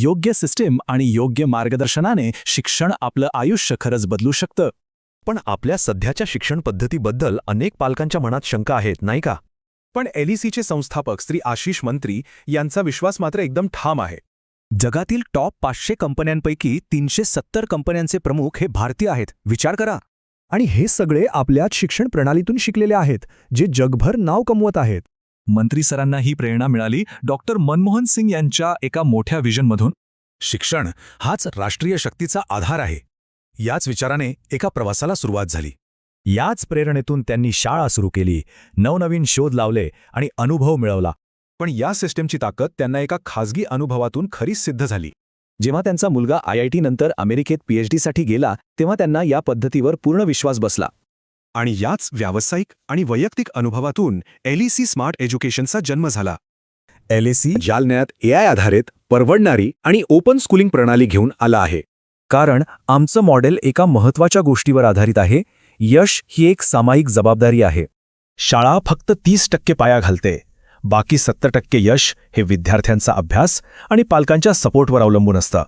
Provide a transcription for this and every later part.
योग्य सिस्टीम आणि योग्य मार्गदर्शनाने शिक्षण आपलं आयुष्य खरंच बदलू शकतं. पण आपल्या सध्याच्या शिक्षण पद्धतीबद्दल अनेक पालकांच्या मनात शंका आहेत, नाही का? पण LECचे संस्थापक श्री आशिष मंत्री यांचा विश्वास मात्र एकदम ठाम आहे. जगातील टॉप 500 कंपन्यांपैकी 370 कंपन्यांचे प्रमुख हे भारतीय आहेत. विचार करा. आणि हे सगळे आपल्याच शिक्षण प्रणालीतून शिकलेले आहेत, जे जगभर नाव कमवत आहेत. मंत्री सरांना ही प्रेरणा मिळाली डॉक्टर मनमोहन सिंग यांच्या एका मोठ्या विजनमधून. शिक्षण हाच राष्ट्रीय शक्तीचा आधार आहे. याच विचाराने एका प्रवासाला सुरुवात झाली. याच प्रेरणेतून त्यांनी शाळा सुरू केली, नवनवीन शोध लावले आणि अनुभव मिळवला. पण या सिस्टीमची ताकद त्यांना एका खासगी अनुभवातून खरीच सिद्ध झाली. जेव्हा त्यांचा मुलगा IIT नंतर अमेरिकेत PhDसाठी गेला, तेव्हा त्यांना या पद्धतीवर पूर्ण विश्वास बसला. आणि याच व्यावसायिक आणि वैयक्तिक अनुभवातून LEC स्मार्ट एज्युकेशनचा जन्म झाला. LEC जालन्यात AI आधारित, परवडणारी आणि ओपन स्कूलिंग प्रणाली घेऊन आला आहे. कारण आमचं मॉडेल एका महत्त्वाच्या गोष्टीवर आधारित आहे. यश ही एक सामायिक जबाबदारी आहे. शाळा फक्त 30% पाया घालते. बाकी 70% यश हे विद्यार्थ्यांचा अभ्यास आणि पालकांच्या सपोर्टवर अवलंबून असतं.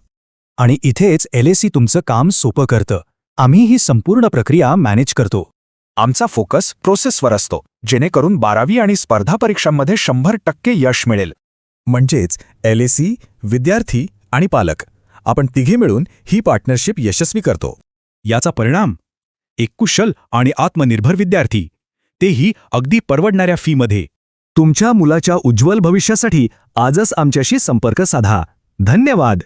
आणि इथेच LEC तुमचं काम सोपं करतं. आम्ही ही संपूर्ण प्रक्रिया मॅनेज करतो. आमचा फोकस प्रोसेसवर असतो, जेणेकरून 12वी आणि स्पर्धा परीक्षांमध्ये 100% यश मिळेल. म्हणजेच LEC, विद्यार्थी आणि पालक आपण तिघे मिळून ही पार्टनरशिप यशस्वी करतो. याचा परिणाम एक कुशल आणि आत्मनिर्भर विद्यार्थी, तेही अगदी परवडणाऱ्या फीमध्ये. तुमच्या मुलाच्या उज्ज्वल भविष्यासाठी आजच आमच्याशी संपर्क साधा. धन्यवाद.